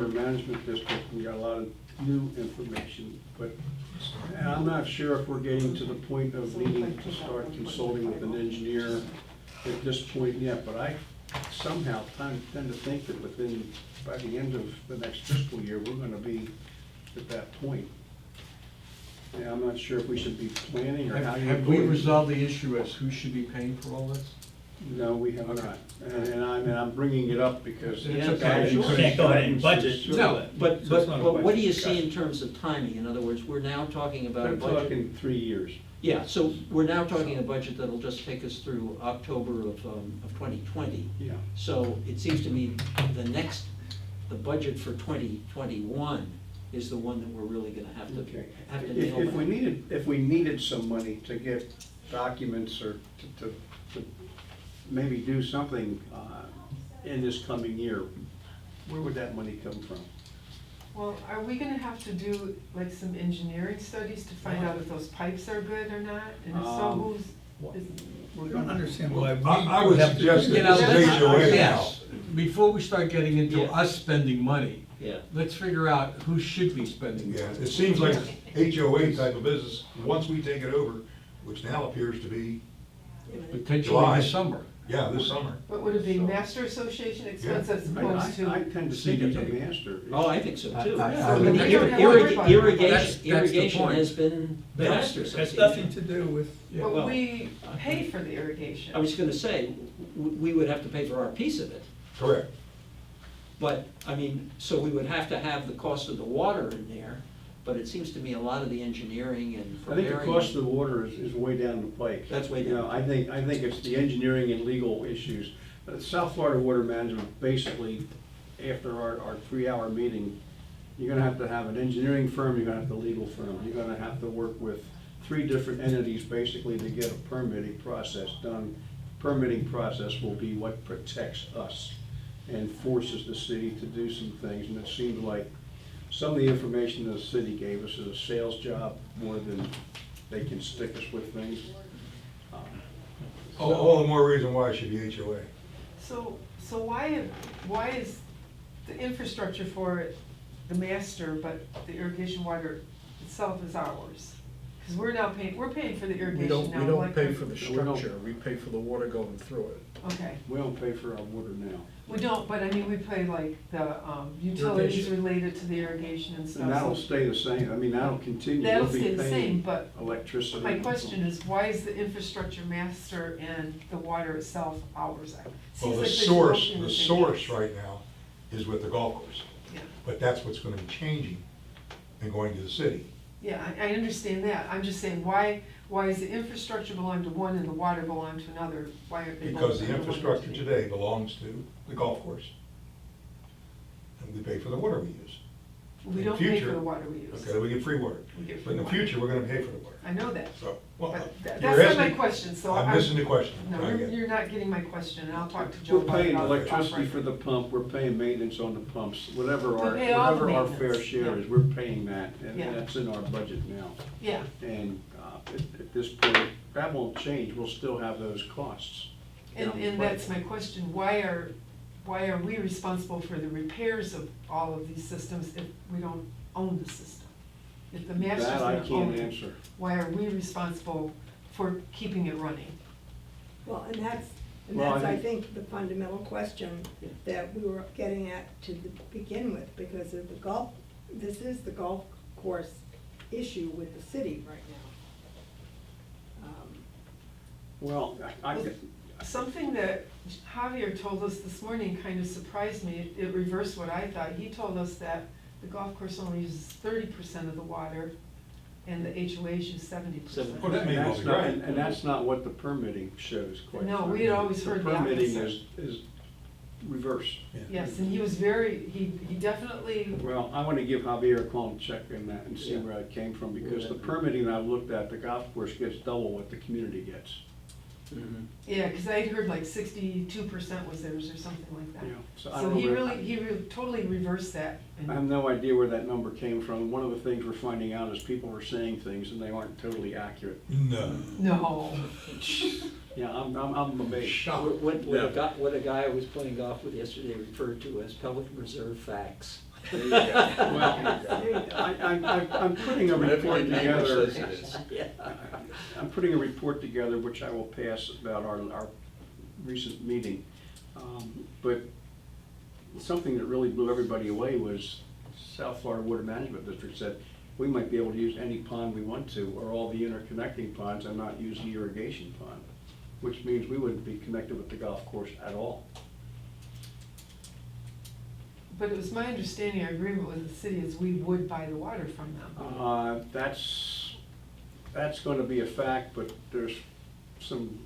management district, we got a lot of new information, but and I'm not sure if we're getting to the point of needing to start consulting with an engineer at this point yet, but I somehow tend to think that by the end of the next fiscal year, we're gonna be at that point. And I'm not sure if we should be planning or how you. Have we resolved the issue as who should be paying for all this? No, we have Okay. not. And I'm bringing it up because. It's the okay. guidance You is- can't go ahead and budget. Sure. No. But So it's not a what do question you of see discussion. in terms of timing? In other words, we're now talking about a I'm budget. talking 3 years. Yeah, so we're now talking a budget that'll just take us through October of 2020. Yeah. So it seems to me the budget for 2021 is the one that we're really gonna have to Okay. nail If we down. if we needed some money to get documents or to maybe do something in this coming year, where would that money come from? Well, are we gonna have to do like some engineering studies to find out if those pipes are good or not? And if so, who's? We don't understand why we. I would have to- suggest that You know, this let's- is HOA now. yes, before we start getting into Yeah. us spending money, Yeah. let's figure out who should be spending Yeah, money. it seems like HOA type of business, once we take it over, which now appears to be, Potentially July. this summer. yeah, this summer. But would it be master association expense as opposed I to? tend to think it's a master. Oh, I think so too. I mean, Irri- you don't have to worry about it. Irrigation, the irrigation point. has been the That master has association. nothing to do with, But well, we pay for the irrigation. I was gonna say, we would have to pay for our piece of it. Correct. But, I mean, so we would have to have the cost of the water in there, but it seems to me a lot of the engineering and I think preparing. the cost of the water is way down the pike. That's way You know, down. I think it's the engineering and legal issues. South Florida Water Management, basically, after our 3-hour meeting, you're gonna have an engineering firm, you're gonna have the legal firm. You're gonna have to work with 3 different entities, basically, to get a permitting process done. Permitting process will be what protects us and forces the city to do some things. And it seems like some of the information the city gave us is a sales job more than they can stick us with things. All the more reason why it should be HOA. So why is the infrastructure for it the master, but the irrigation water itself is ours? Because we're paying for the We irrigation don't, now. we don't like pay the- for the We don't. structure, we pay for the water going through it. Okay, We don't pay for our water now. we don't, but I mean, we pay like the utilities Irrigation. related to the irrigation and stuff. And that'll so stay the same. I mean, that'll continue. That'll We'll be stay the same, paying but electricity. my question is, why is the infrastructure master and the water itself ours? Well, Seems the like they should source, both be in the same source place. right now is with the golf course. Yeah. But that's what's gonna be changing and going to the city. Yeah, I understand that. I'm just saying, why does the infrastructure belong to one and the water belong to another? Why aren't they both? Because the under one infrastructure entity? today belongs to the golf course. And we pay for the water we use. We in don't pay for future- the water we use. Okay, we get free water. We get But in the free water. future, we're gonna pay for the water. I know that, So, well, but you're that's not my asking- question, so I'm missing the question. No, I you're, get it. you're not getting my question, and I'll talk to Joe We're about it. paying off- electricity off for the pump, we're paying maintenance on the pumps, whatever We our, pay all the whatever our fair maintenance, share yeah. is, we're paying that, and Yeah. that's in our budget now. Yeah, And at this point, that won't change, we'll still have those costs. and, down the and pipe. that's my question, why are we responsible for the repairs of all of these systems if we don't own the system? If the master's That I gonna own can't it, answer. why are we responsible for keeping it running? Well, and that's, Well, I I think- think, the fundamental question Yeah. that we were getting at to begin with, because of the golf, this is the golf course issue with the city right now. Well, Well, Something that Javier told us this morning kind of surprised me. It reversed what I thought. He told us that the golf course only uses 30% of the water and the HOA uses 70%. Oh, that may well that's be not, right. and that's not what the permitting shows, quite No, frankly. we had always heard the permitting opposite. is reverse. Yeah. Yes, and he was he definitely, Well, I want to give Javier a call and check in that and see Yeah. where it came from, because the permitting I looked at, the golf course gets double what the community gets. yeah, because I'd heard like 62% was theirs or something like that. Yeah, so I So don't he know. really totally reversed that. and- I have no idea where that number came from. One of the things we're finding out is people are saying things and they aren't totally accurate. No. No. Yeah, I'm amazed. What a guy I was playing golf with yesterday referred to as Pelican Reserve facts. There you go. Well, There you go. I'm putting a Whatever report your neighbor together. says it is. Yeah. I'm putting a report together, which I will pass about our recent meeting. But something that really blew everybody away was South Florida Water Management District said, we might be able to use any pond we want to, or all the interconnecting ponds, and not use the irrigation pond, which means we wouldn't be connected with the golf course at all. But it was my understanding, our agreement with the city is we would buy the water from them. That's gonna be a fact, but there's some.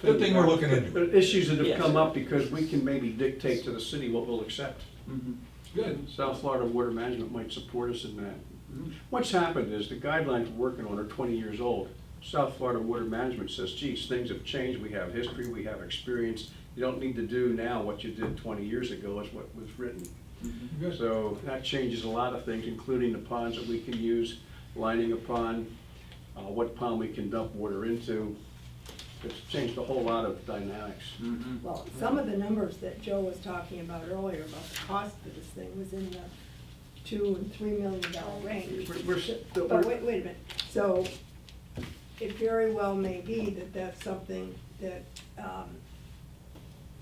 Good thing we're looking into it. Issues that have Yes. come up because we can maybe dictate to the city what we'll accept. Mhm. Good. South Florida Water Management might support us in that. Mhm. What's happened is the guidelines we're working on are 20 years old. South Florida Water Management says, geez, things have changed, we have history, we have experience. You don't need to do now what you did 20 years ago is what was written. Mhm. Good. So that changes a lot of things, including the ponds that we can use, lining a pond, what pond we can dump water into. It's changed a whole lot of dynamics. Mhm. Well, some of the numbers that Joe was talking about earlier about the cost of this thing was in the $2 and $3 million range. But wait a minute, so it very well may be that that's something that,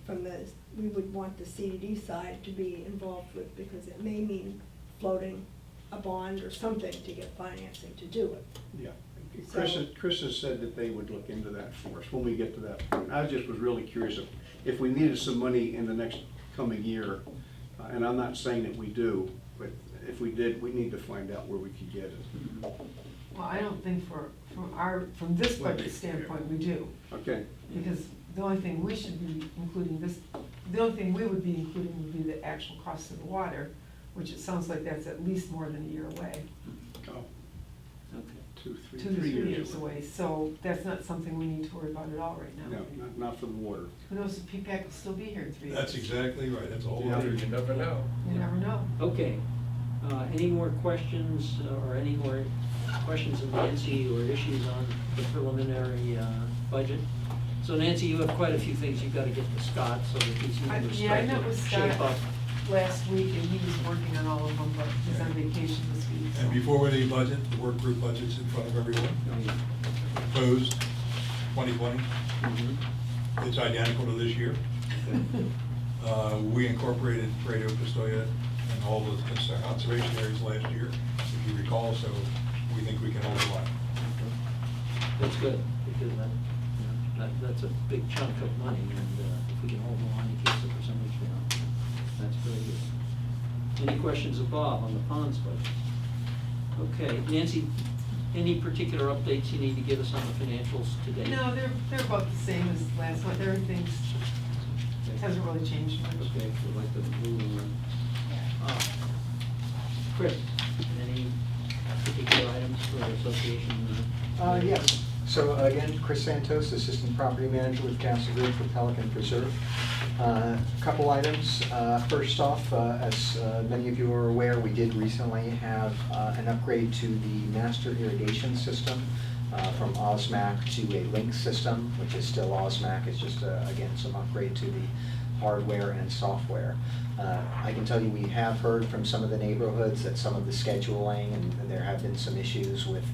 from the, we would want the CDD side to be involved with, because it may mean floating a bond or something to get financing to do it. Yeah. So- Chris has said that they would look into that for us when we get to that point. I just was really curious if we needed some money in the next coming year, and I'm not saying that we do, but if we did, we need to find out where we could get it. Well, I don't think from this budget standpoint, we do. Okay, Because the only thing we should be including the only thing we would be including would be the actual cost of the water, which it sounds like that's at least more than a year away, oh, Okay. 2 to 3 years away. So that's not something we need to worry about at all right now. No, not for the water. Who knows if P-PAC will still be here in 3 years? That's exactly right, that's a whole Yeah. other. You never know. You never know. Okay, any more questions, or any more questions of Nancy or issues on the preliminary budget? So Nancy, you have quite a few things you've got to get to Scott, so that he's I going to met start with to shape Scott up. last week, and he was working on all of them, but he's on vacation this week. so- And before we leave budget, the work group budget's in front of everyone, Oh, yeah. proposed 2020, Mhm. it's identical to this year. We incorporated Radio Pistoia and all the conservation areas last year, if you recall, so we think we can hold the line. That's good, because that's a big chunk of money, and if we can hold the line and keep the percentage down, that's very good. Any questions of Bob on the ponds budget? Okay, Nancy, any particular updates you need to give us on the financials today? No, they're about the same as last month. Everything's, hasn't really changed much. Okay, we'd like to move on. Chris, any particular items for the association? Yes. So again, Chris Santos, Assistant Property Manager with Castle Group for Pelican Preserve. Couple items. First off, as many of you are aware, we did recently have an upgrade to the master irrigation system from Osmac to a Link system, which is still Osmac. It's just, again, some upgrade to the hardware and software. I can tell you we have heard from some of the neighborhoods that some of the scheduling, and there have been some issues with,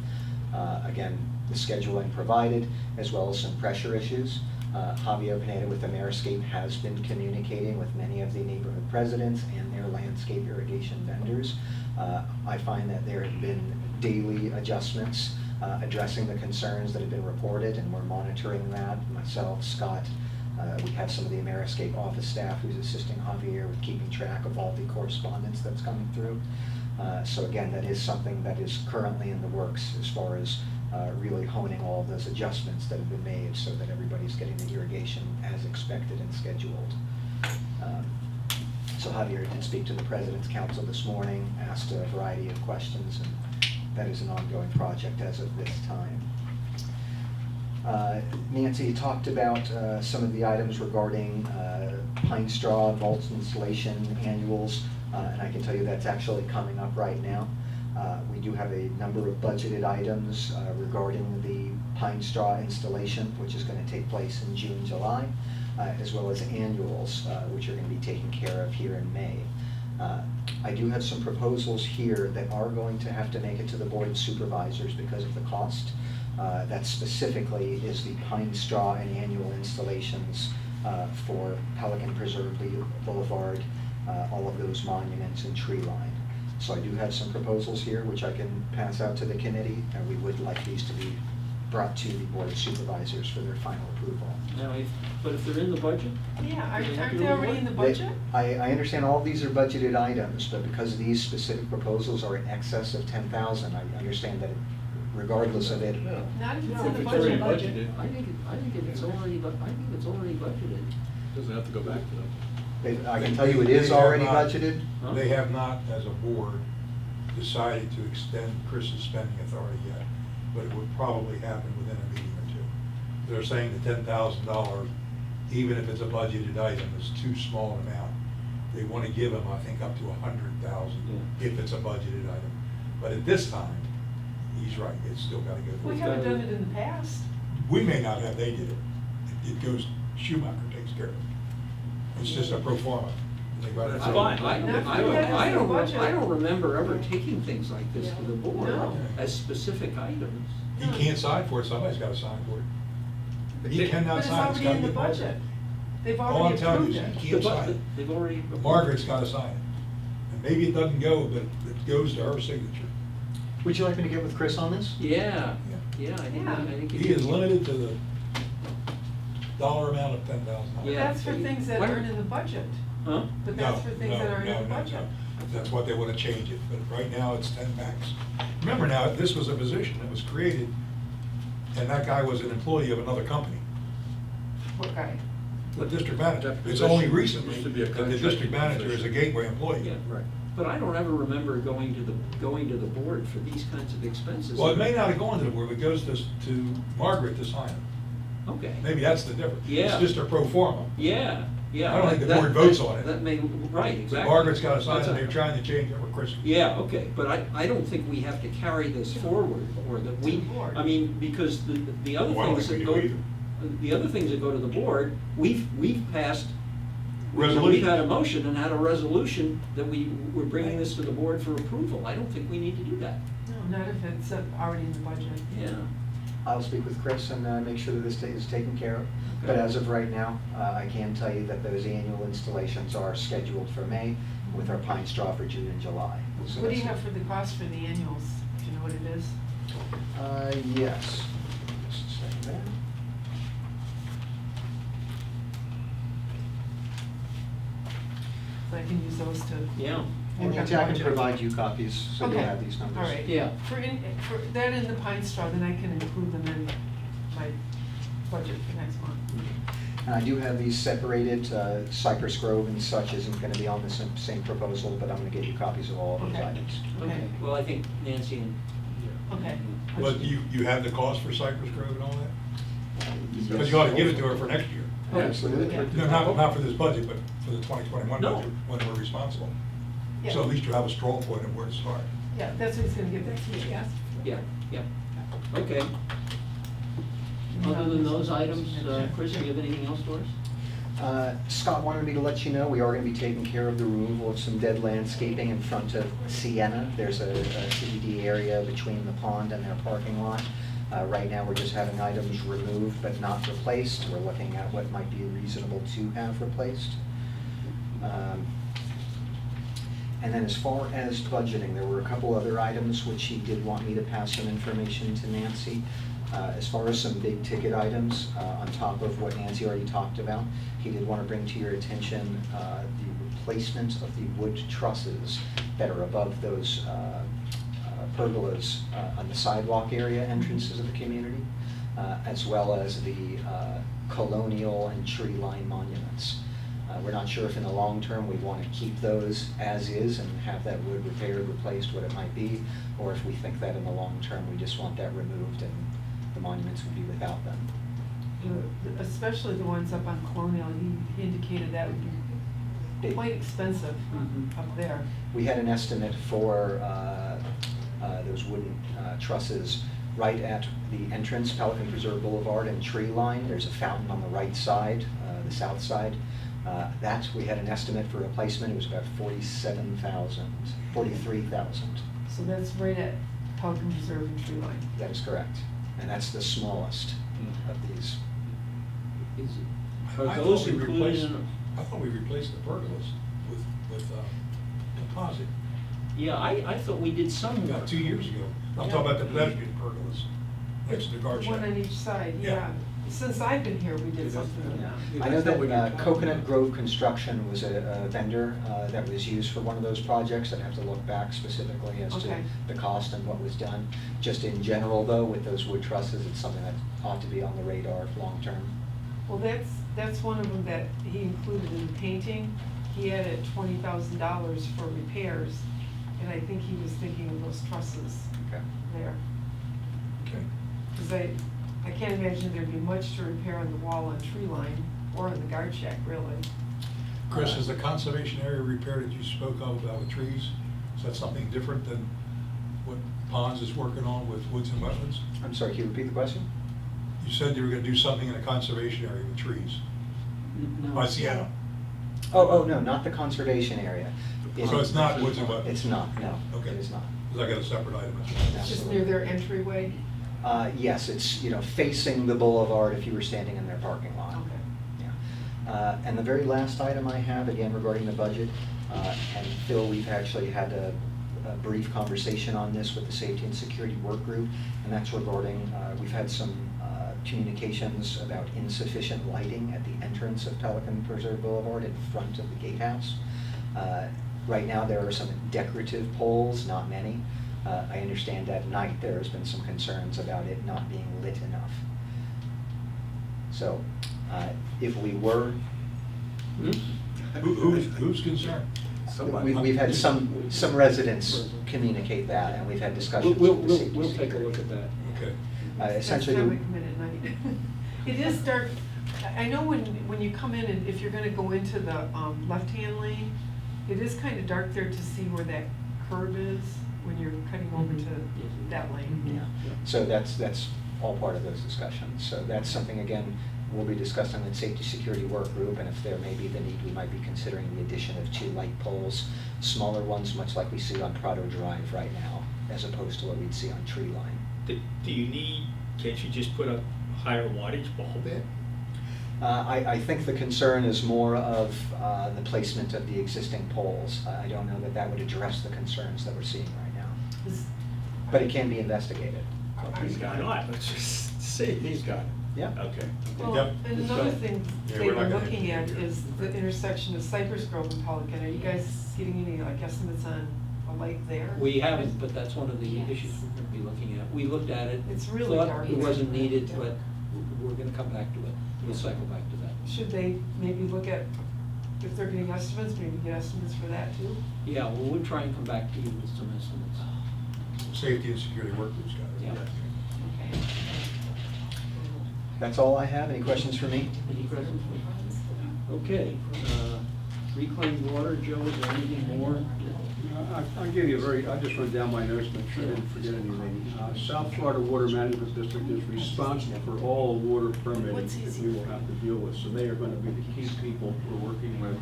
again, the scheduling provided, as well as some pressure issues. Javier Pineda with Ameriscape has been communicating with many of the neighborhood presidents and their landscape irrigation vendors. I find that there have been daily adjustments addressing the concerns that have been reported, and we're monitoring that. Myself, Scott, we have some of the Ameriscape office staff who's assisting Javier with keeping track of all the correspondence that's coming through. So again, that is something that is currently in the works as far as really honing all of those adjustments that have been made so that everybody's getting the irrigation as expected and scheduled. So Javier did speak to the President's Council this morning, asked a variety of questions, and that is an ongoing project as of this time. Nancy talked about some of the items regarding pine straw, mulch installation annuals, and I can tell you that's actually coming up right now. We do have a number of budgeted items regarding the pine straw installation, which is going to take place in June, July, as well as annuals, which are going to be taken care of here in May. I do have some proposals here that are going to have to make it to the board of supervisors because of the cost. That specifically is the pine straw and annual installations for Pelican Preserve Boulevard, all of those monuments and tree line. So I do have some proposals here which I can pass out to the committee, and we would like these to be brought to the board of supervisors for their final approval. Now, but if they're in the budget? Yeah, Are they aren't they already in the budget? I understand all of these are budgeted items, but because these specific proposals are in excess of 10,000, I understand that regardless of it, Not if it's No, in if the it's already budget. budgeted. I think it's already budgeted. Doesn't have to go back to them. I can tell you it is already They have not- budgeted. Huh? They have not, as a board, decided to extend Chris's spending authority yet, but it would probably happen within a meeting or two. They're saying the $10,000, even if it's a budgeted item, is too small an amount. They want to give him, I think, up to 100,000 Yeah. if it's a budgeted item. But at this time, he's right, it's still got to go We through. haven't done it in the past. We may not have, they did it. It goes, Schumacher takes care of it. It's just a pro forma. They write it That's down. fine. I don't remember ever taking things like this to the board No. as specific items. He can't sign for it, somebody's got to sign for it. He cannot But it's sign, it's already got to in the be budget. Margaret. They've All I'm already telling approved you it. is he can't sign it. They've already. Margaret's got to sign it. And maybe it doesn't go, but it goes to her signature. Would you like me to get with Chris on this? Yeah, Yeah. I think. Yeah. He is limited to the dollar amount of $10,000. But Yeah. that's for things that What- aren't in the budget. Huh? But No, that's for things that no, aren't in no, the no, budget. no. That's what they want to change it, but right now it's 10 max. Remember now, this was a position that was created, and that guy was an employee of another company. What guy? The district manager. That It's position only recently used to be a that the contracted district manager is a position. gateway employee. Yeah. Right. But I don't ever remember going to the board for these kinds of expenses. Well, it may not have gone to the board, it goes to Margaret to sign it. Okay. Maybe that's the difference. Yeah. It's just a pro forma. Yeah. I don't think the board votes on it. That may, right, So exactly. Margaret's got to sign it, That's they're trying to change it with Chris. Yeah, okay, but I don't think we have to carry this forward, or that we, To the board. I mean, because the other Well, I don't things that think go, we do either. the other things that go to the board, we've passed. We've Resolutions. had a motion and had a resolution that we're bringing this to the board for approval. I don't think we need to do that. No, not if it's already in the budget. Yeah. I'll speak with Chris and make sure that this is taken care of. But Okay. as of right now, I can tell you that those annual installations are scheduled for May with our pine straw for June and July. So What do you that's- have for the cost for the annuals? Do you know what it is? Yes. Just a second there. So I can use those to. Yeah. And Nancy, I can provide you copies, so you'll Okay. have these numbers. All right. Yeah. For that in the pine straw, then I can include them in my budget for next month. And I do have these separated, Cypress Grove and such isn't gonna be on the same proposal, but I'm gonna get you copies of all of those Okay. items. Okay, well, I think Nancy and. Okay. But you have the cost for Cypress Grove and all that? Because you ought to give it to her for next year. Absolutely. Yeah. No, not for this budget, but for the 2021 No. budget, when we're responsible. Yeah. So at least you have a strong point of where to start. Yeah, that's what he's gonna give that to you. Yeah. Okay. Other than those items, Chris, do you have anything else for us? Scott wanted me to let you know, we are gonna be taking care of the removal of some dead landscaping in front of Sienna. There's a CBD area between the pond and their parking lot. Right now, we're just having items removed but not replaced. We're looking at what might be reasonable to have replaced. And then as far as budgeting, there were a couple other items which he did want me to pass some information to Nancy. As far as some big ticket items, on top of what Nancy already talked about, he did want to bring to your attention the replacement of the wood trusses that are above those pergolas on the sidewalk area entrances of the community, as well as the colonial and tree line monuments. We're not sure if in the long term we want to keep those as is and have that wood repaired, replaced, what it might be, or if we think that in the long term we just want that removed and the monuments would be without them. Especially the ones up on Colonial, he indicated that would be Big. quite expensive Mhm. up there. We had an estimate for those wooden trusses right at the entrance, Pelican Preserve Boulevard and Tree Line. There's a fountain on the right side, the south side. We had an estimate for replacement, it was about 43,000. So that's right at Pelican Reserve and Tree Line. That is correct. And that's the smallest of these. Is it- I Are thought those we included replaced- in? I thought we replaced the pergolas with composite Yeah, I thought we did some work. about 2 years ago. I'm talking about the pedestrian pergolas next to the guard One on shack. each side, Yeah. yeah. Since I've been here, we did something with that. Yeah, I know that's not what you're that talking Coconut about. Grove Construction was a vendor that was used for one of those projects. I'd have to look back specifically as to Okay. the cost and what was done. Just in general, though, with those wood trusses, it's something that ought to be on the radar long-term. Well, that's one of them that he included in the painting. He added $20,000 for repairs, and I think he was thinking of those trusses Okay. there. Okay. Because I can't imagine there'd be much to repair on the wall on Tree Line, or on the guard shack, really. Chris, is the conservation area repair that you spoke of about with trees, is that something different than what Ponds is working on with woods and wetlands? I'm sorry, can you repeat the question? You said you were gonna do something in a conservation area with trees No. by Sienna. Oh, no, not the conservation area. So it's not woods and wetlands? It's not, no. Okay. It is not. Because I got a separate item. It's just near their entryway. Yes, it's, facing the boulevard if you were standing in their parking lot. Okay. Yeah. And the very last item I have, again regarding the budget, and Phil, we've actually had a brief conversation on this with the Safety and Security Work Group, and that's regarding, we've had some communications about insufficient lighting at the entrance of Pelican Preserve Boulevard in front of the gatehouse. Right now, there are some decorative poles, not many. I understand at night there has been some concerns about it not being lit enough. So, if we were, Who's concerned? we've had some residents communicate that, and we've had discussions with the safety. We'll take a security. look at that. Okay. Essentially, That's time we come in at night. It is dark. I know when you come in, and if you're gonna go into the left-hand lane, it is kind of dark there to see where that curve is when you're cutting over to that lane. yeah, so that's all part of those discussions. So that's something, again, we'll be discussing with Safety Security Work Group, and if there may be the need, we might be considering the addition of 2 light poles, smaller ones, much like we see on Prado Drive right now, as opposed to what we'd see on Tree Line. Do you need, can't you just put a higher wattage bulb in? I think the concern is more of the placement of the existing poles. I don't know that that would address the concerns that we're seeing right now, Is- but it can be investigated. Why not? Let's just see. He's got it. Yeah. Okay. Well, Yep. and another thing Yeah, they we're were not gonna looking at do it. is the intersection of Cypress Grove and Pelican. Are you guys getting any like estimates on a light there? We haven't, but that's one of the issues we're gonna be looking at. We looked at it. It's really thought dark it there. wasn't needed, but we're gonna come back to it. We'll cycle back to that. Should they maybe look at, if they're getting estimates, maybe get estimates for that too? Yeah, well, we'll try and come back to you with some estimates. Safety and Security Work Group's got it. Yeah. Okay. That's all I have. Any questions for me? Any questions? Okay, reclaimed water, Joe, is there anything more? I'll give you I'll just run down my notes, make sure I didn't forget anything. South Florida Water Management District is responsible for all water permitting that we will have to deal with, so they are going to be the key people we're working with.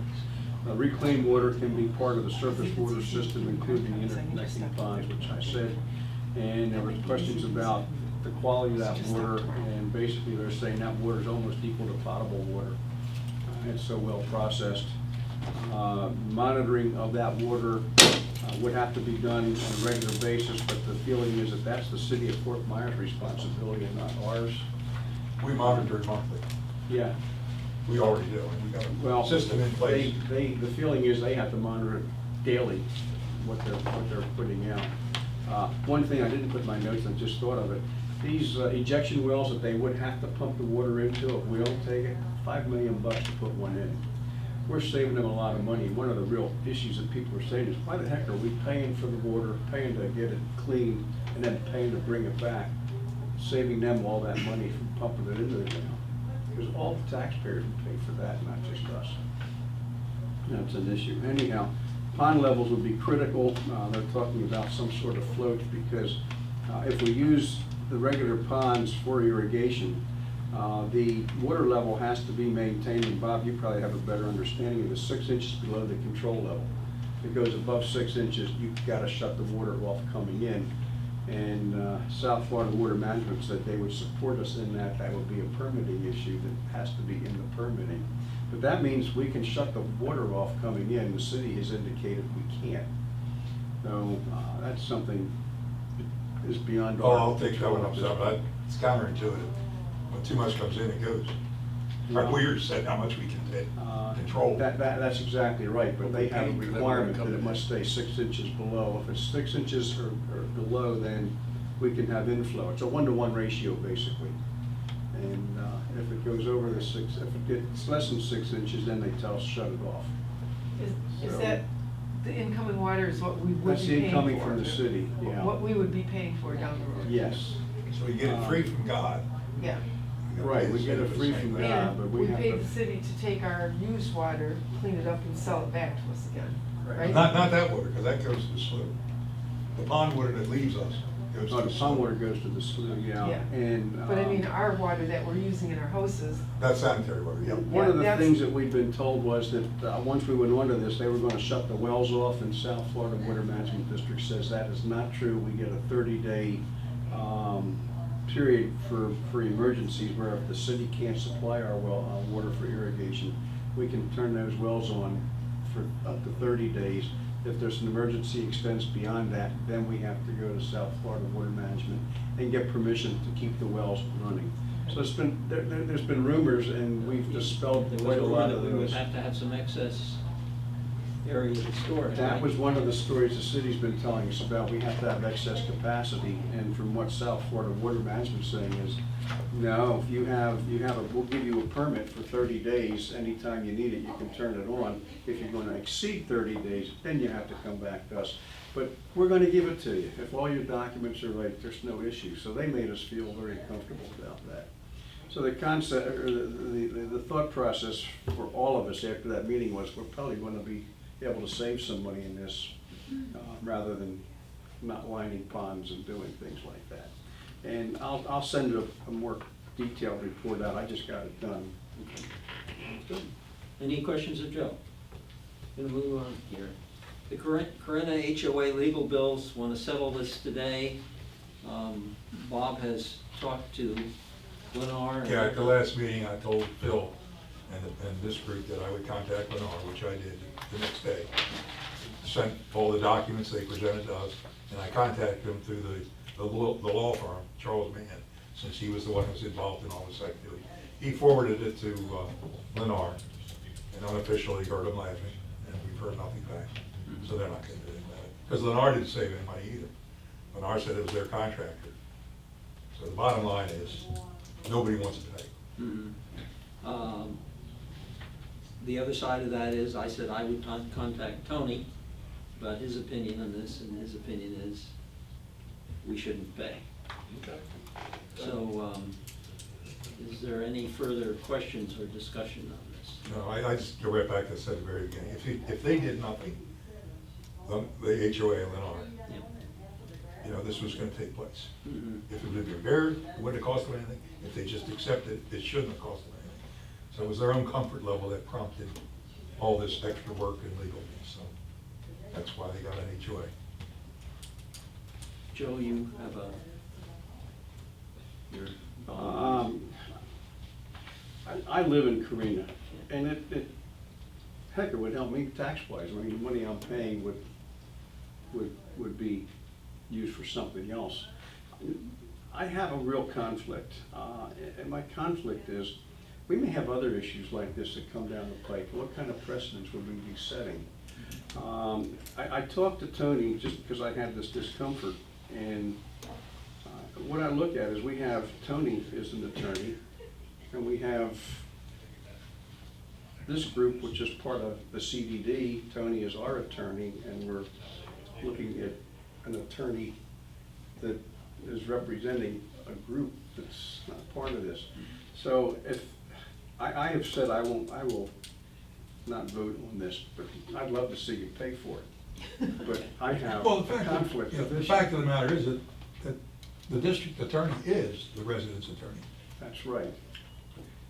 Reclaimed water can be part of the surface water system, including the interconnecting ponds, which I said. And there were questions about the quality of that water, and basically they're saying that water is almost equal to potable water. It's so well processed. Monitoring of that water would have to be done on a regular basis, but the feeling is that that's the city of Fort Myers' responsibility and not ours. We monitor it monthly. Yeah, We already do, and we've well, got a system in place. the feeling is they have to monitor it daily, what they're putting out. One thing I didn't put in my notes, I just thought of it, these ejection wells that they would have to pump the water into, if we don't take it, $5 million to put one in. We're saving them a lot of money. One of the real issues that people are saying is, why the heck are we paying for the water, paying to get it cleaned, and then paying to bring it back, saving them all that money from pumping it into the ground? Because all the taxpayers would pay for that, not just us. That's an issue. Anyhow, pond levels would be critical. They're talking about some sort of float, because if we use the regular ponds for irrigation, The water level has to be maintained, and Bob, you probably have a better understanding of it, 6 inches below the control level. If it goes above 6 inches, you've got to shut the water off coming in. And South Florida Water Management said they would support us in that. That would be a permitting issue that has to be in the permitting. But that means we can shut the water off coming in. The city has indicated we can't. So that's something that is beyond Oh, our I'll take that one up, control. so it's counterintuitive. When too much comes in, it goes. Our weird said how much we can control. That's exactly right, but they have a Paying for that requirement water that it coming must stay 6 inches below. If it's 6 inches or below, then we can have inflow. It's a 1-to-1 ratio, basically. And if it goes over the 6, if it gets less than 6 inches, then they tell us shut it off. Is So- that, the incoming water is what we would be That's the paying for? incoming from the city, yeah. What we would be paying for down the road? Yes. So we get it free from God. Yeah. We gotta Right, pay we the get it city free the same from way. God. but And we we have pay to- the city to take our used water, clean it up and sell it back to us again, right? Not that water, because that goes to the slough. The pond water that leaves us goes to Oh, the the slough. pond water goes to the slough, yeah. Yeah. And, But I mean, our water that we're using in our houses, That's sanitary water, yeah. one of the that's- things that we've been told was that once we went onto this, they were gonna shut the wells off, and South Florida Water Management District says that is not true. We get a 30-day period for emergencies where if the city can't supply our water for irrigation, we can turn those wells on for up to 30 days. If there's an emergency extends beyond that, then we have to go to South Florida Water Management and get permission to keep the wells running. So it's been, there's been rumors, and we've dispelled There was quite a a lot rumor of that we would those. have to have some excess area to store it, That right? was one of the stories the city's been telling us about. We have to have excess capacity, and from what South Florida Water Management's saying is, no, if we'll give you a permit for 30 days. Anytime you need it, you can turn it on. If you're gonna exceed 30 days, then you have to come back to us. But we're gonna give it to you. If all your documents are right, there's no issue. So they made us feel very comfortable about that. So the concept, or the thought process for all of us after that meeting was, we're probably gonna be able to save some money in this, rather than not lining ponds and doing things like that. And I'll send a more detailed report out. I just got it done. Good. Any questions of Joe? Gonna move on here. The Corinna HOA legal bills, want to settle this today. Bob has talked to Lennar. Yeah, at the last meeting, I told Phil and this group that I would contact Lennar, which I did the next day. Sent all the documents they presented to us, and I contacted them through the law firm, Charles Mann, since he was the one who was involved in all this activity. He forwarded it to Lennar, and unofficially heard them laughing, and we've heard nothing back. So they're not gonna do anything about it. Because Lennar didn't save any money either. Lennar said it was their contractor. So the bottom line is, nobody wants to pay. Mhm. The other side of that is, I said I would contact Tony about his opinion on this, and his opinion is we shouldn't pay. Okay. So, is there any further questions or discussion on this? No, I just go right back to what I said at the very beginning. If they did nothing, the HOA and Lennar, Yep. this was gonna take place. Mhm. If it had been repaired, it wouldn't have cost them anything. If they just accepted it, it shouldn't have cost them anything. So it was their own comfort level that prompted all this extra work and legal. So that's why they got an HOA. Joe, you have your. I live in Corinna, and heck, it would help me tax-wise. I mean, the money I'm paying would be used for something else. I have a real conflict, and my conflict is, we may have other issues like this that come down the pike. What kind of precedents would we be setting? I talked to Tony just because I had this discomfort, and what I look at is we have Tony is an attorney, and we have this group, which is part of the CDD. Tony is our attorney, and we're looking at an attorney that is representing a group that's not part of this. So if, I have said I will not vote on this, but I'd love to see you pay for it. But I have Well, a conflict of the issues. fact of the matter is that the district attorney is the resident's attorney. That's right.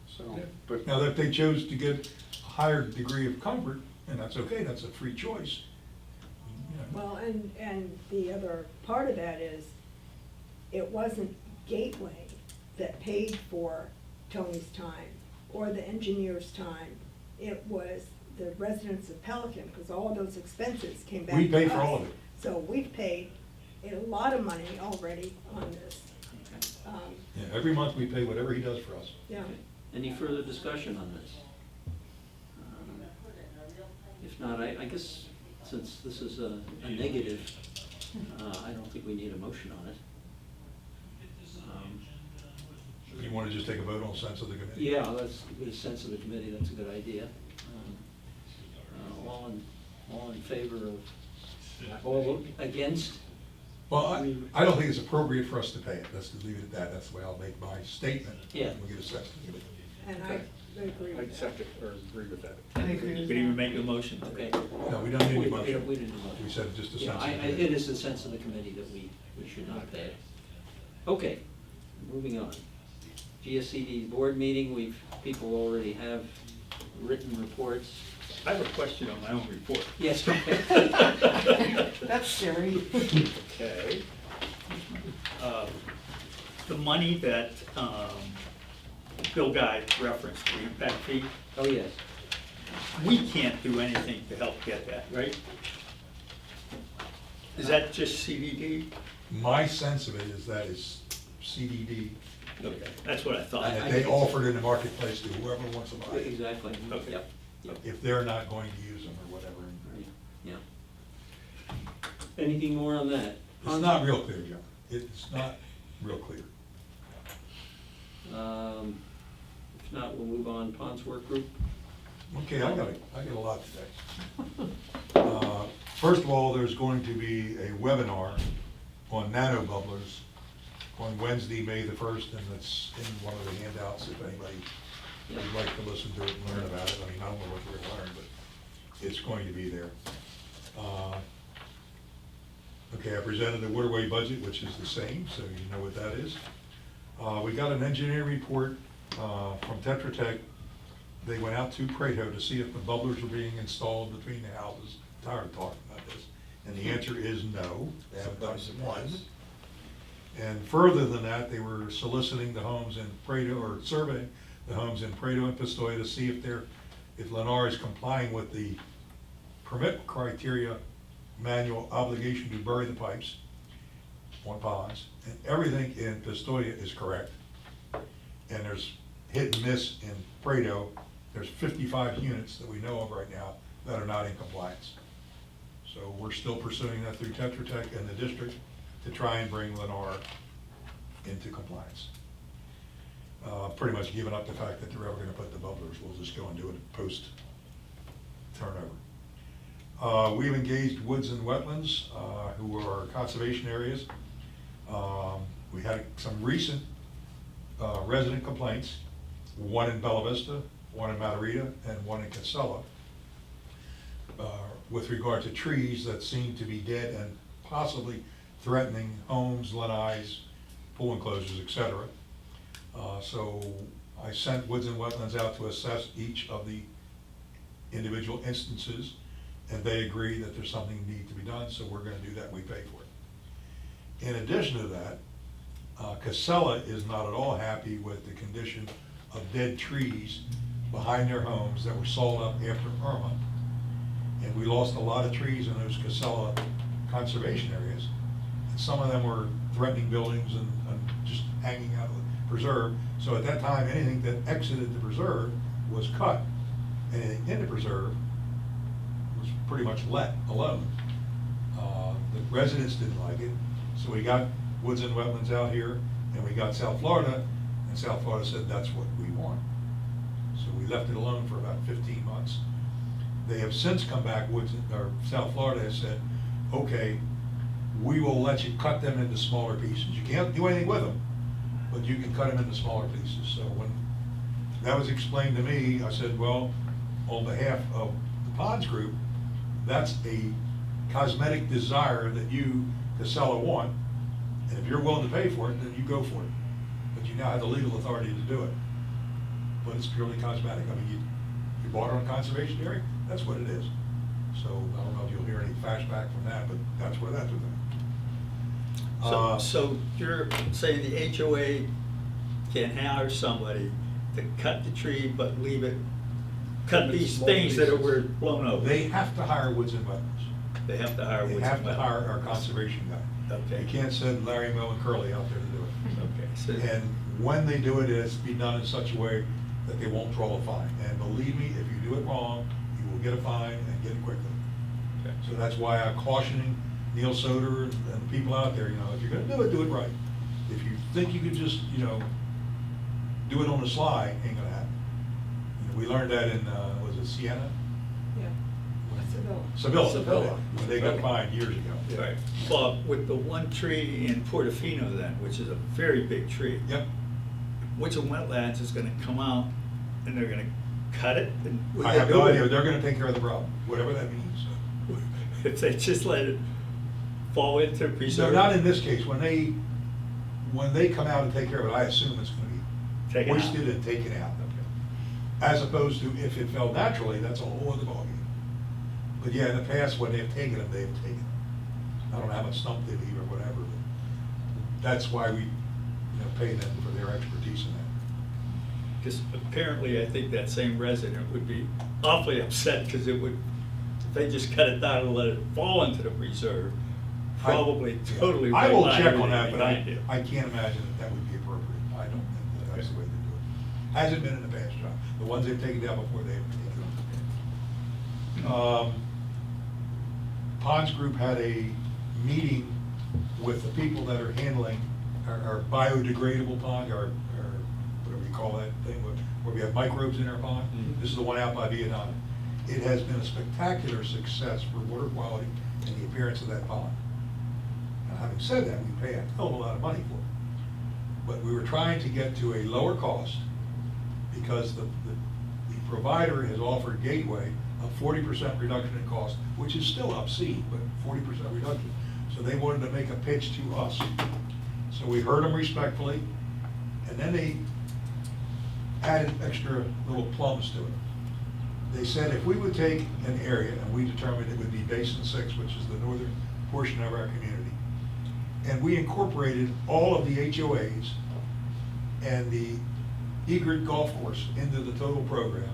So, but. Now, if they chose to get a higher degree of comfort, and that's okay, that's a free choice. You know. Well, and the other part of that is, it wasn't Gateway that paid for Tony's time or the engineer's time. It was the residents of Pelican, because all of those expenses came back to us. We pay for all of it. So we've paid a lot of money already on this. Yeah, every month we pay whatever he does for us. Yeah. Any further discussion on this? If not, I guess, since this is a negative, I don't think we need a motion on it. You want to just take a vote on sense of the committee? Yeah, let's get a sense of the committee, that's a good idea. All in favor of, all against? Well, I don't think it's appropriate for us to pay it. Let's just leave it at that. That's the way I'll make my statement. Yeah. We'll get a sense of the committee. And I agree I'd with that. second or agree with that. I agree We with didn't even that. make a motion. Okay. No, we don't need We a motion. we didn't do a motion. We said just a Yeah, sense of the it committee. is the sense of the committee that we should not pay it. Okay, moving on. GSCD board meeting, people already have written reports. I have a question on my own report. Yes, okay. That's scary. Okay. The money that Bill Guy referenced, the impact fee, Oh, yes. we can't do anything to help get that, right? Is that just CDD? My sense of it is that it's CDD, Okay, that's what I thought. and that they offered in the marketplace to whoever wants to buy it, Exactly. Okay. Yep, yep. if they're not going to use them or whatever. Yeah. Anything more on that? It's not real clear, John. It's not real clear. If not, we'll move on. Ponds Work Group. Okay, I got a lot today. First of all, there's going to be a webinar on nano bubblers on Wednesday, May the 1st, and it's in one of the handouts if anybody would like to listen to it and learn about it. I mean, I don't know what we're gonna learn, but it's going to be there. Okay, I presented the waterway budget, which is the same, so you know what that is. We got an engineering report from Tetra Tech. They went out to Prado to see if the bubblers were being installed between the houses. Tired of talking about this. And the answer is no, they haven't done one. And further than that, they were soliciting the homes in Prado, or surveying the homes in Prado and Pistoia to see if Lennar is complying with the permit criteria manual obligation to bury the pipes on ponds. And everything in Pistoia is correct. And there's hit and miss in Prado. There's 55 units that we know of right now that are not in compliance. So we're still pursuing that through Tetra Tech and the district to try and bring Lennar into compliance. Pretty much giving up the fact that they're ever gonna put the bubblers. We'll just go and do it post turnover. We've engaged Woods and Wetlands, who are conservation areas. We had some recent resident complaints, one in Bella Vista, one in Matarita, and one in Casella, with regard to trees that seem to be dead and possibly threatening homes, lanais, pool enclosures, etc. So I sent Woods and Wetlands out to assess each of the individual instances, and they agree that there's something need to be done, so we're gonna do that, we pay for it. In addition to that, Casella is not at all happy with the condition of dead trees behind their homes that were sold up after Irma. And we lost a lot of trees in those Casella conservation areas. And some of them were threatening buildings and just hanging out of the preserve. So at that time, anything that exited the preserve was cut. Anything in the preserve was pretty much let alone. The residents didn't like it, so we got Woods and Wetlands out here, and we got South Florida, and South Florida said that's what we want. So we left it alone for about 15 months. They have since come back, South Florida has said, okay, we will let you cut them into smaller pieces. You can't do anything with them, but you can cut them into smaller pieces. So when that was explained to me, I said, well, on behalf of the Ponds Group, that's a cosmetic desire that you, Casella, want. And if you're willing to pay for it, then you go for it. but you now have the legal authority to do it. But it's purely cosmetic. I mean, you bought it on conservation hearing, that's what it is. So I don't know if you'll hear any flashback from that, but that's where that's with it. So you're saying the HOA can hire somebody to cut the tree but leave it, cut these things that were blown over? They have to hire woods and wetlands. They have to hire They woods have and to wetlands. hire our conservation guy. Okay. You can't send Larry, Moe, and Curly out there to do it. Okay, so, And when they do it, it has to be done in such a way that they won't draw a fine. And believe me, if you do it wrong, you will get a fine and get it quickly. okay. So that's why I'm cautioning Neil Soder and the people out there, if you're gonna do it right. If you think you could just, do it on the sly, ain't gonna happen. We learned that in, was it Siena? Yeah. Sevilla. Sevilla. When they got fined years ago. Right. Bob, with the one tree in Portofino then, which is a very big tree. Yep. Woods and Wetlands is gonna come out and they're gonna cut it? And what I they have do no with idea, it? they're gonna take care of the problem, whatever that means. If they just let it fall into So preserve? not in this case, when they come out and take care of it, I assume it's gonna be Taken out. hoisted and taken out. As opposed to if it fell naturally, that's a whole other ballgame. But yeah, in the past, when they've taken them, they've taken them. I don't know how much stump they leave or whatever, but that's why we, pay them for their expertise in that. Because apparently, I think that same resident would be awfully upset because it would, if they just cut it down and let it fall into the preserve, probably totally. I will redline check on that, everything but behind it. I can't imagine that would be appropriate. I don't think that that's the way to do it. Hasn't been in the past, John. The ones they've taken down before, they've taken them. Ponds Group had a meeting with the people that are handling our biodegradable pond, or whatever you call that thing, where we have microbes in our pond. Mhm. This is the one out by Vietnam. It has been a spectacular success for water quality and the appearance of that pond. Now, having said that, we pay a hell of a lot of money for it. But we were trying to get to a lower cost because the provider has offered Gateway a 40% reduction in cost, which is still obscene, but 40% reduction. So they wanted to make a pitch to us. So we heard them respectfully, and then they added extra little plums to it. They said if we would take an area, and we determined it would be Basin 6, which is the northern portion of our community, and we incorporated all of the HOAs and the Egret Golf Course into the total program,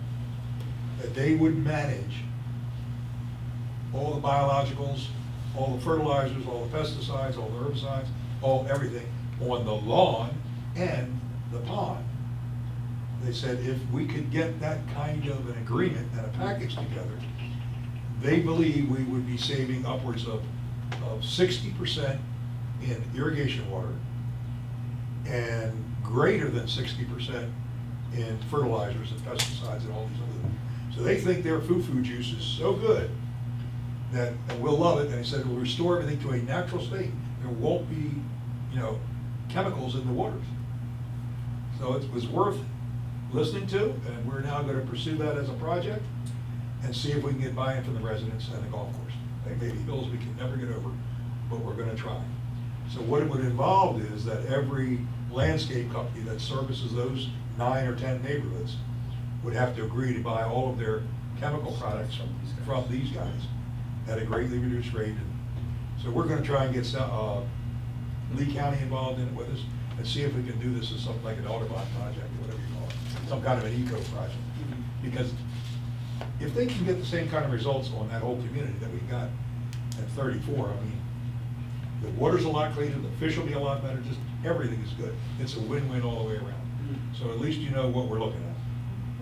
that they would manage all the biologicals, all the fertilizers, all the pesticides, all the herbicides, everything on the lawn and the pond. They said if we could get that kind of an agreement and a package together, they believe we would be saving upwards of 60% in irrigation water and greater than 60% in fertilizers and pesticides and all these other things. So they think their foo-foo juice is so good that and we'll love it. And he said we'll restore everything to a natural state. There won't be, chemicals in the waters. So it was worth listening to, and we're now going to pursue that as a project and see if we can get buy-in from the residents and the golf course. They may be bills we can never get over, but we're going to try. So what it would involve is that every landscape company that services those 9 or 10 neighborhoods would have to agree to buy all of their chemical products from these guys at a greatly reduced rate. So we're going to try and get Lee County involved in it with us and see if we can do this as something like an Audubon project or whatever you call it, some kind of an eco project. Because if they can get the same kind of results on that whole community that we got at 34, I mean, the water's a lot cleaner, the fish will be a lot better, just everything is good. It's a win-win all the way around. So at least you know what we're looking at.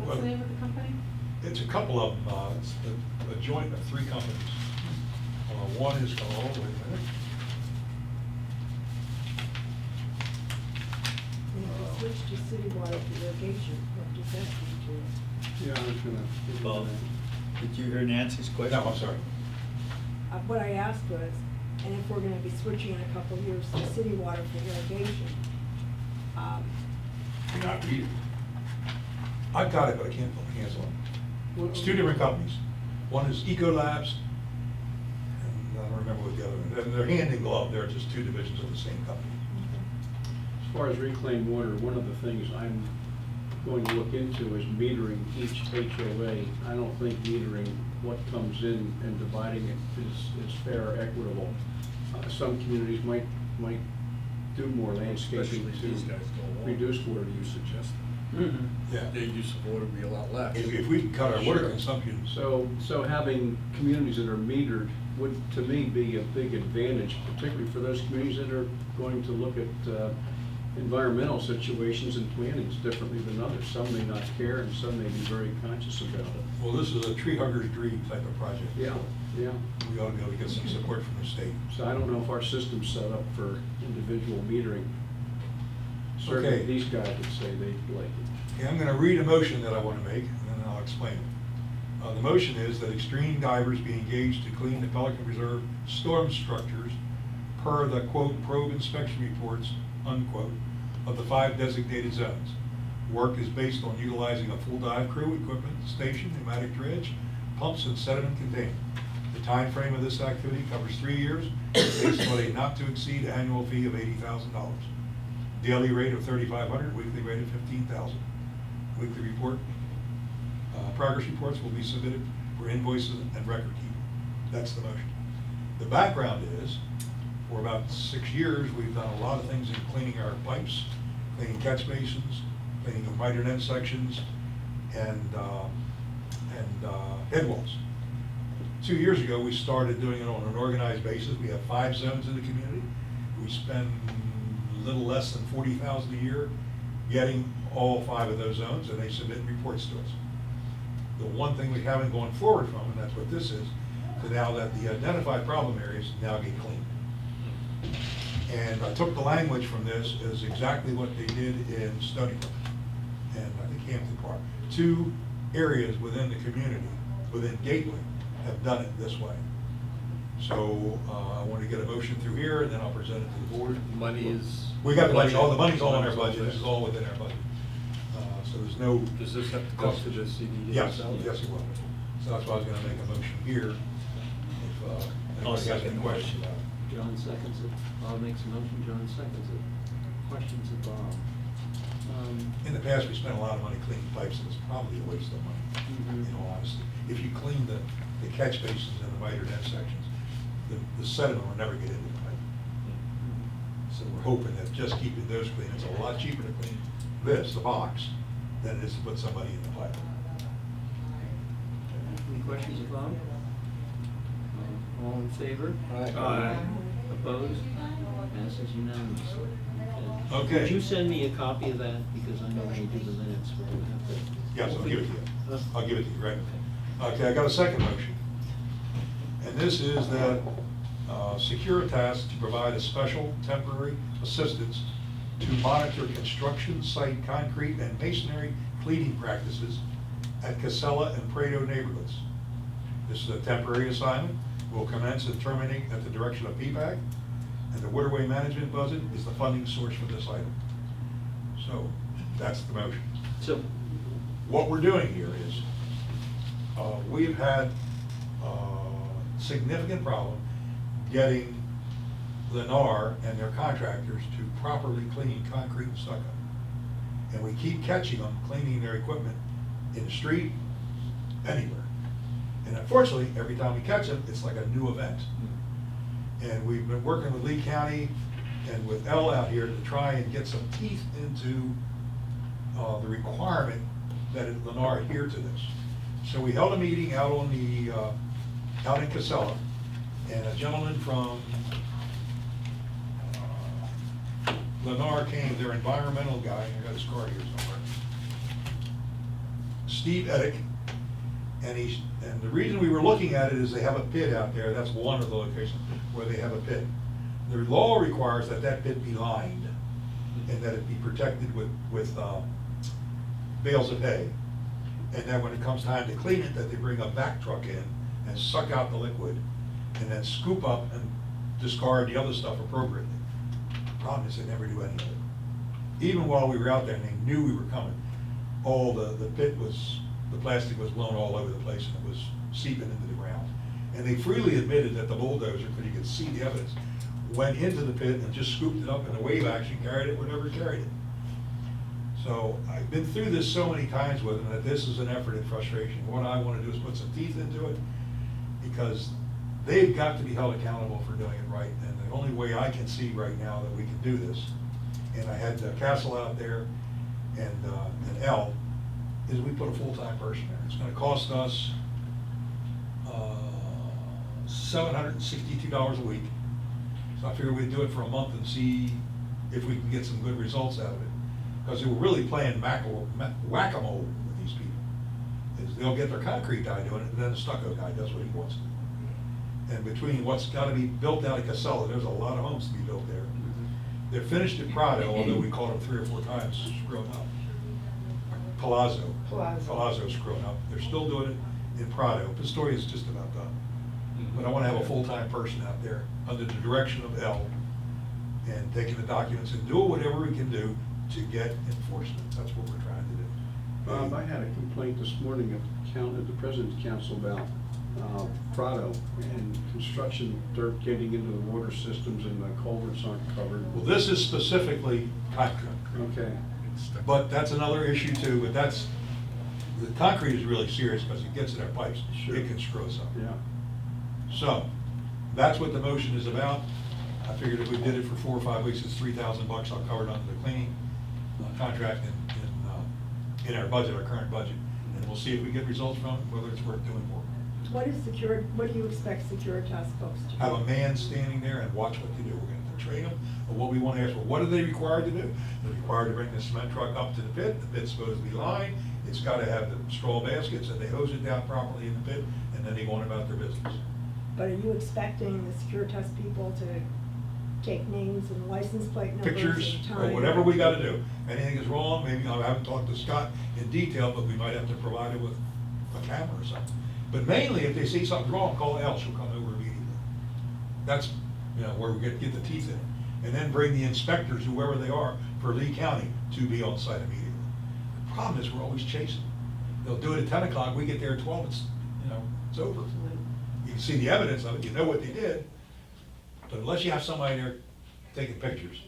What's the name of the company? It's a couple of them, it's a joint of 3 companies. One is called, wait a minute. If you switch to city water for irrigation, what does that do to it? Yeah, I was gonna. Bob, did you hear Nancy's question? No, I'm sorry. What I asked was, and if we're gonna be switching in a couple of years to city water for irrigation, I've got it, but I can't put my hands on it. It's 2 different companies. One is Eco Labs, and I don't remember what the other one, and they're hand in glove, they're just 2 divisions of the same company. far as reclaimed water, one of the things I'm going to look into is metering each HOA. I don't think metering what comes in and dividing it is fair or equitable. Some communities might do more landscaping Especially these guys to go along. reduce water You use. suggest Mhm. Yeah. their use of water would be a lot less. If we can cut our water Sure. consumption. So having communities that are metered would, to me, be a big advantage, particularly for those communities that are going to look at environmental situations and plannings differently than others. Some may not care, and some may be very conscious about it. Well, this is a tree hugger's dream type of project. Yeah, yeah. We ought to be able to get some support from the state. So I don't know if our system's set up for individual metering. Certainly, Okay. these guys would say they'd like it. Okay, I'm gonna read a motion that I wanna make, and then I'll explain it. The motion is that extreme divers be engaged to clean the Pelican Reserve storm structures per the quote probe inspection reports, unquote, of the 5 designated zones. Work is based on utilizing a full dive crew, equipment, station, pneumatic dredge, pumps, and sediment containment. The time frame of this activity covers 3 years, based on a not-to-exceed annual fee of $80,000. Daily rate of $3,500, weekly rate of $15,000. Weekly report, progress reports will be submitted for invoices and record keeping. That's the motion. The background is, for about 6 years, we've done a lot of things in cleaning our pipes, cleaning catch basins, cleaning the miter end sections, and head walls. 2 years ago, we started doing it on an organized basis. We have 5 zones in the community. We spend a little less than $40,000 a year getting all 5 of those zones, and they submit reports to us. The one thing we haven't gone forward from, and that's what this is, to now that the identified problem areas now get cleaned. And I took the language from this as exactly what they did in Stony Brook and I think Hampton Park. 2 areas within the community, within Gateway, have done it this way. So I want to get a motion through here, and then I'll present it to the board. Money is. We got the money, all the money's all in our budget, this is all within our budget. So there's no. Does this have to go to the CDD? Yes, itself? yes it will. So that's why I was gonna make a motion here, if I'll anybody has second any the questions. motion. John seconds it. Bob makes a motion, John seconds it. Questions of Bob? In the past, we spent a lot of money cleaning pipes, and it's probably a waste of money, Mhm. in all honesty. If you clean the catch basins and the miter end sections, the sediment will never get into the pipe. So we're hoping that just keeping those clean, it's a lot cheaper to clean this, the box, than it is to put somebody in the pipe. Any questions of Bob? All in favor? Aye. Opposed? Passes unanimously. Okay. Could you send me a copy of that, because I know when we do the minutes, we're gonna have to. Yes, I'll give it to you. I'll give it to you, right? Okay, I got a second motion. And this is that Securitas to provide a special temporary assistance to monitor construction site concrete and masonry cleaning practices at Casella and Prado neighborhoods. This is a temporary assignment, will commence and terminate at the direction of PPAC, and the waterway management budget is the funding source for this item. So, that's the motion. So, What we're doing here is, we've had significant problem getting Lennar and their contractors to properly clean concrete and stucco. And we keep catching them cleaning their equipment in the street, anywhere. And unfortunately, every time we catch them, it's like a new event. And we've been working with Lee County and with Elle out here to try and get some teeth into the requirement that Lennar adhere to this. So we held a meeting out on the, out in Casella, and a gentleman from Lennar came, their environmental guy, I got his card here somewhere, Steve Edick, and the reason we were looking at it is they have a pit out there, that's one of the locations where they have a pit. The law requires that that pit be lined, and that it be protected with bales of hay. And then when it comes time to clean it, that they bring a back truck in and suck out the liquid, and then scoop up and discard the other stuff appropriately. Problem is, they never do any of it. Even while we were out there and they knew we were coming, all the pit was, the plastic was blown all over the place, and it was seeping into the ground. And they freely admitted that the bulldozer, because you could see the evidence, went into the pit and just scooped it up in a wave action, carried it, whatever carried it. So I've been through this so many times with them that this is an effort and frustration. What I want to do is put some teeth into it, because they've got to be held accountable for doing it right. And the only way I can see right now that we can do this, and I had Castle out there and L, is we put a full-time person there. It's gonna cost us $762 a week. So I figured we'd do it for a month and see if we can get some good results out of it. Because we're really playing whack-a-mole with these people. Is they'll get their concrete guy doing it, and then the stucco guy does what he wants to do. And between what's gotta be built out of Casella, there's a lot of homes to be built there. They're finished at Prado, although we called them 3 or 4 times, screwing up. Palazzo's screwing up. They're still doing it in Prado. Pistoria's just about done. But I want to have a full-time person out there under the direction of L, and taking the documents and doing whatever we can do to get enforcement. That's what we're trying to do. Bob, I had a complaint this morning at the President's Council about Prado and construction, dirt getting into the water systems and the culverts aren't covered. Well, this is specifically concrete, Okay. but that's another issue too. But the concrete is really serious because it gets in our pipes. Sure. It can screw us up. Yeah. So, that's what the motion is about. I figured if we did it for 4 or 5 weeks, it's $3,000. I'll cover it under the cleaning contract in our budget, our current budget. And we'll see if we get results from it, whether it's worth doing more. What do you expect Securitas folks to do? Have a man standing there and watch what they do. We're gonna have to train them, but what we wanna ask, well, what are they required to do? They're required to bring the cement truck up to the pit. The pit's supposed to be lined. It's gotta have the straw baskets, and they hose it down properly in the pit, and then they go on about their business. But are you expecting the Securitas people to take names and license plate numbers Pictures, and or time? whatever we gotta do. Anything is wrong, maybe, I haven't talked to Scott in detail, but we might have to provide it with a camera or something. But mainly, if they see something's wrong, call Al, she'll come over immediately. That's, where we get the teeth in. And then bring the inspectors, whoever they are, for Lee County, to be on site immediately. The problem is, we're always chasing. They'll do it at 10 o'clock, we get there at 12, it's over. You can see the evidence of it, you know what they did, but unless you have somebody there taking pictures.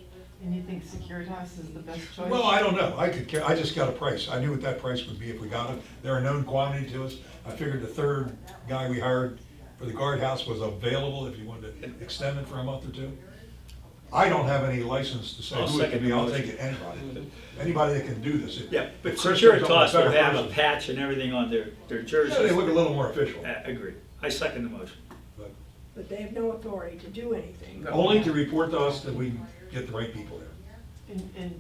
And you think Securitas is the best choice? Well, I don't know, I just got a price, I knew what that price would be if we got it. They're a known quantity to us. I figured the third guy we hired for the guardhouse was available if you wanted to extend it for a month or 2. I don't have any license to say I'll who it could second be, the I'll motion. take it, anybody that can do this. Yeah, but If Chris Securitas comes up with will better have a person- patch and everything on their jerseys. Yeah, they look a little more official. Agree. I second the motion. But But they have no authority to do anything. only to report to us that we get the right people there.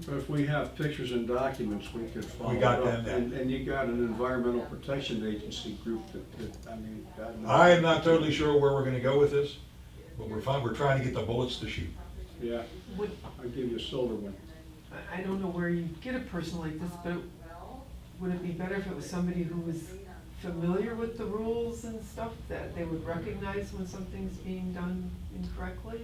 But if we have pictures and documents, we could follow We got it up. them, yeah. And you got an environmental protection agency group that, God knows. I am not totally sure where we're gonna go with this, but we're trying to get the bullets to shoot. Yeah, Would, I'll give you a silver one. I don't know where you get a person like this, but would it be better if it was somebody who was familiar with the rules and stuff, that they would recognize when something's being done incorrectly?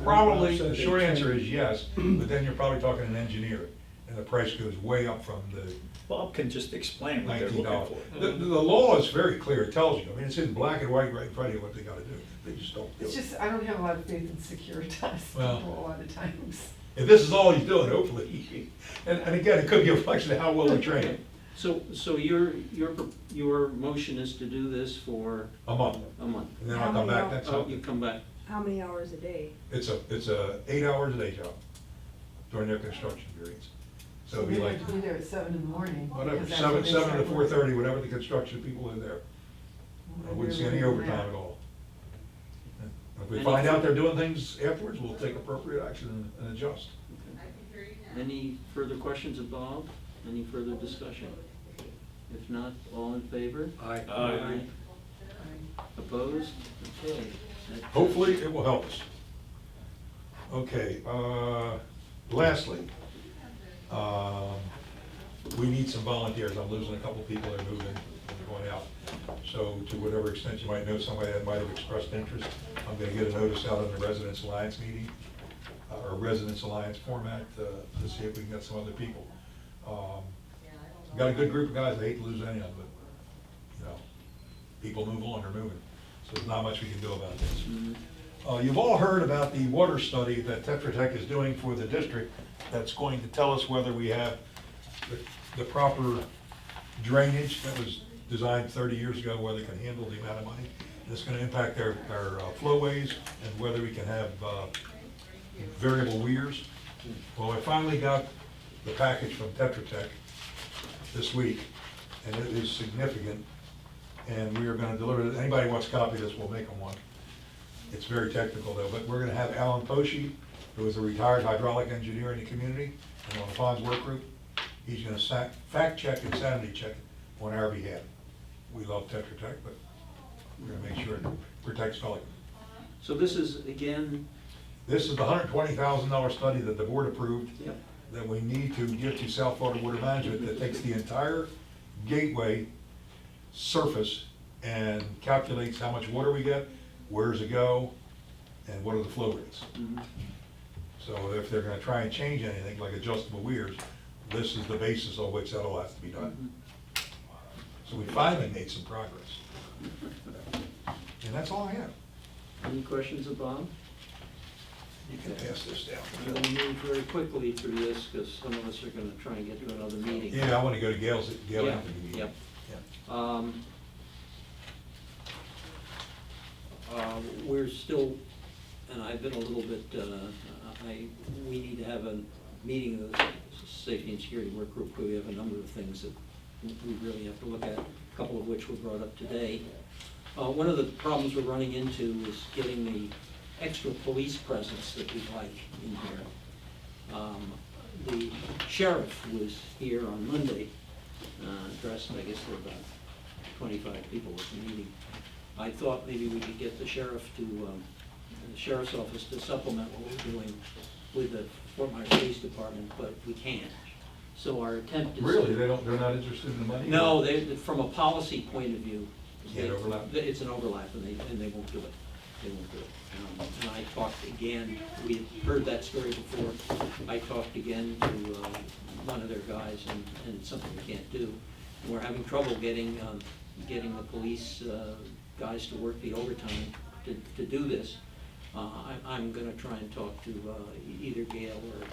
Probably, the short answer is yes, but then you're probably talking an engineer, and the price goes way up from the Bob can just explain what they're $19. looking for. The law is very clear, it tells you, I mean, it's in black and white right in front of you what they gotta do, they just don't do It's it. just, I don't have a lot of faith in Securitas Well. people a lot of times. If this is all he's doing, hopefully, and again, it could be a reflection of how well we train him. So your motion is to do this for A month, a month? and then I'll come back next Oh, month. you come back. How many hours a day? It's a 8 hours a day job during their construction periods. So it'd be they like, would be there at 7 in the morning. whatever, because that's when they 7 to start work. 4:30, whatever the construction people are there. I wouldn't see any overtime at all. If we find out they're doing things afterwards, we'll take appropriate action and adjust. Any further questions of Bob? Any further discussion? If not, all in favor? Aye. Aye. Opposed? Okay. That- Hopefully, it will help us. Okay, lastly, we need some volunteers. I'm losing a couple people that are moving and going out. So to whatever extent you might know somebody that might have expressed interest, I'm gonna get a notice out on the Residents Alliance meeting, or Residents Alliance format, to see if we can get some other people. We've got a good group of guys, I hate to lose any of them, but, people move on, they're moving. So there's not much we can do about this. Mhm. You've all heard about the water study that Tetra Tech is doing for the district that's going to tell us whether we have the proper drainage that was designed 30 years ago, whether it can handle the amount of money. It's going to impact our flowways and whether we can have variable weirs. Well, I finally got the package from Tetra Tech this week, and it is significant, and we are going to deliver it. Anybody who wants a copy of this, we'll make them one. It's very technical though, but we're going to have Alan Posey, who is a retired hydraulic engineer in the community and on the Fonz work group. He's going to fact check and sanity check it on our behalf. We love Tetra Tech, but we're going to make sure it protects Pelican. So this is, again, This is the $120,000 study that the board approved yep, that we need to give to South Florida Water Management that takes the entire gateway surface and calculates how much water we get, where does it go, and what are the flow rates. mhm. So if they're gonna try and change anything, like adjustable weirs, this is the basis on which that all has to be done. So we finally made some progress. And that's all I have. Any questions of Bob? You can pass this down. I'm gonna move very quickly through this, because some of us are gonna try and get to another meeting. Yeah, I wanna go to Gail Yeah, Anthony meeting. yep. Yeah. We're still, and I've been a little bit, we need to have a meeting of the Safety and Security Work Group, where we have a number of things that we really have to look at, a couple of which were brought up today. One of the problems we're running into is getting the extra police presence that we'd like in here. The sheriff was here on Monday, dressed, I guess there were about 25 people at the meeting. I thought maybe we could get the sheriff to, the sheriff's office to supplement what we're doing with the Fort Myers Police Department, but we can't. So our attempt is. Really, they're not interested in the money? No, from a policy point of view. Can't overlap? It's an overlap, and they won't do it. They won't do it. And I talked again, we had heard that story before. I talked again to one of their guys, and it's something we can't do. We're having trouble getting the police guys to work the overtime to do this. I'm gonna try and talk to either Gail or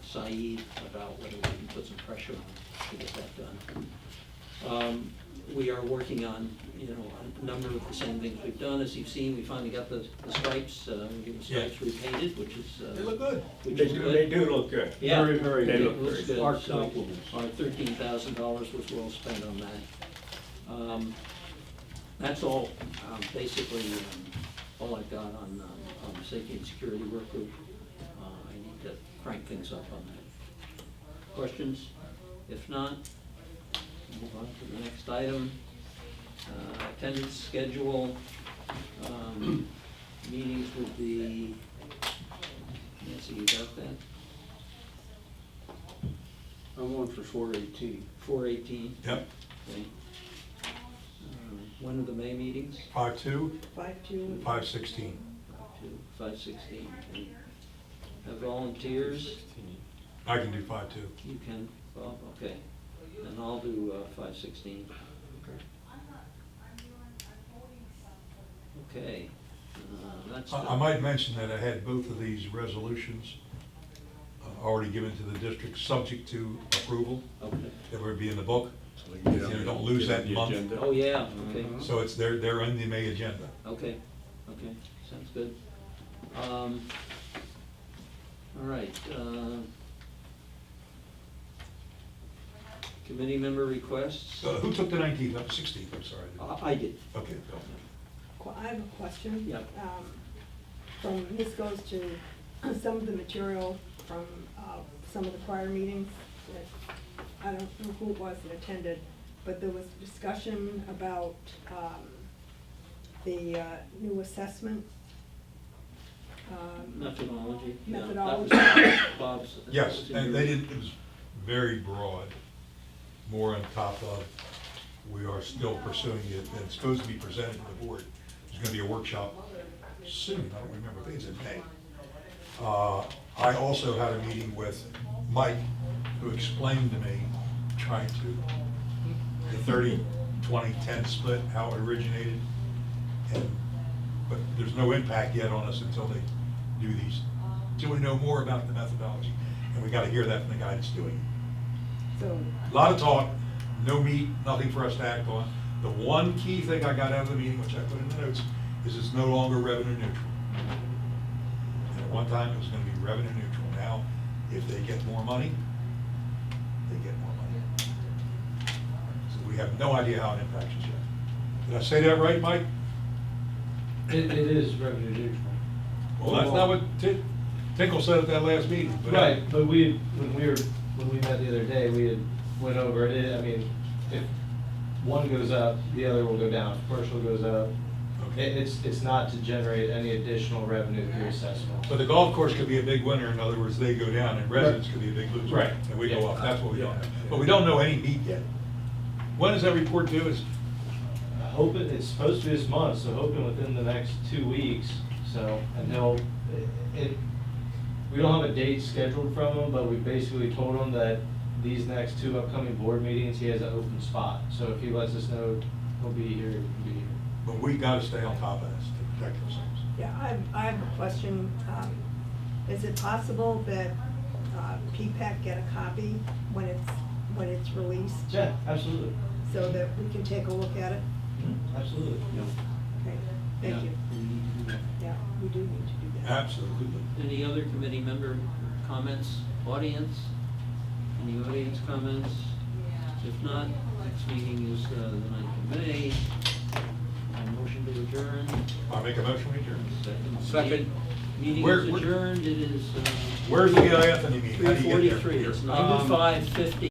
Saeed about whether we can put some pressure on to get that done. We are working on, a number of the same things we've done. As you've seen, we finally got the stripes, we're getting the stripes repainted, which is. They look good. They do look good. Yeah. Very, very They good. look Looks very good. Our So compliments. Our $13,000 was well spent on that. That's all, basically, all I've got on the Safety and Security Work Group. I need to crank things up on that. Questions? If not, move on to the next item. Attendance schedule, meetings with the, Nancy, you got that? I'm on for 418. 4/18? Yep, Okay. When are the May meetings? 5/2, 5-2. 5/16. 5/16. Have volunteers? I can do 5/2. You can, Bob, okay. And I'll do 5/16. Okay, that's. I might mention that I had both of these resolutions already given to the district, subject to approval. Okay. That would be in the book. So we can get You know, on don't lose get that on the month. agenda. Oh, yeah, okay, So it's, they're on the May agenda. okay, sounds good. All right, committee member requests? Who took the 19th, 16th, I'm sorry. I did. Okay, I have a question. Yep. This goes to some of the material from some of the prior meetings that, I don't know who it was that attended, but there was discussion about the new assessment. Methodology? Yeah, Methodology. that was Bob's. that yes, was in and your- they didn't, it was very broad, more on top of, we are still pursuing it, and it's supposed to be presented to the board. There's gonna be a workshop soon, I don't remember, I think it's in May. I also had a meeting with Mike, who explained to me, trying to, the 30-20-10 split, how it originated. And but there's no impact yet on us until they do these, till we know more about the methodology. And we gotta hear that from the guy that's doing it. So, A lot of talk, no meat, nothing for us to act on. The one key thing I got out of the meeting, which I put in the notes, is it's no longer revenue neutral. And at one time, it was gonna be revenue neutral. Now, if they get more money, they get more money. So we have no idea how it impacts us yet. Did I say that right, Mike? It is revenue neutral. Well, that's not what Tinkle said at that last meeting. but- Right, but when we met the other day, we had went over it, I mean, if one goes up, the other will go down, if commercial goes up. Okay. It's not to generate any additional revenue through assessment. But the golf course could be a big winner, in other words, they go down, and residents could be a big loser. Right. And we go Yeah. up, that's what we don't know. Yeah. But we don't know any meat yet. When does that report due? Is It's supposed to be this month, so hoping within the next 2 weeks, so, and we don't have a date scheduled from him, but we basically told him that these next 2 upcoming board meetings, he has an open spot. So if he lets us know he'll be here, he'll be here. But we gotta stay on top of this to protect ourselves. yeah, I have a question. Is it possible that P-PAC get a copy when it's released? Yeah, absolutely. So that we can take a look at it? Absolutely. Okay, thank you. We need to do that. Yeah, we do need to do that. Absolutely. Any other committee member comments, audience? Any audience comments? If not, next meeting is the 9th of May. Motion to adjourn. I'll make a motion, we adjourn. Second. Meeting Where- is adjourned, it is Where's the Anthony meeting? How do you get there? 3:43, it's 95:50.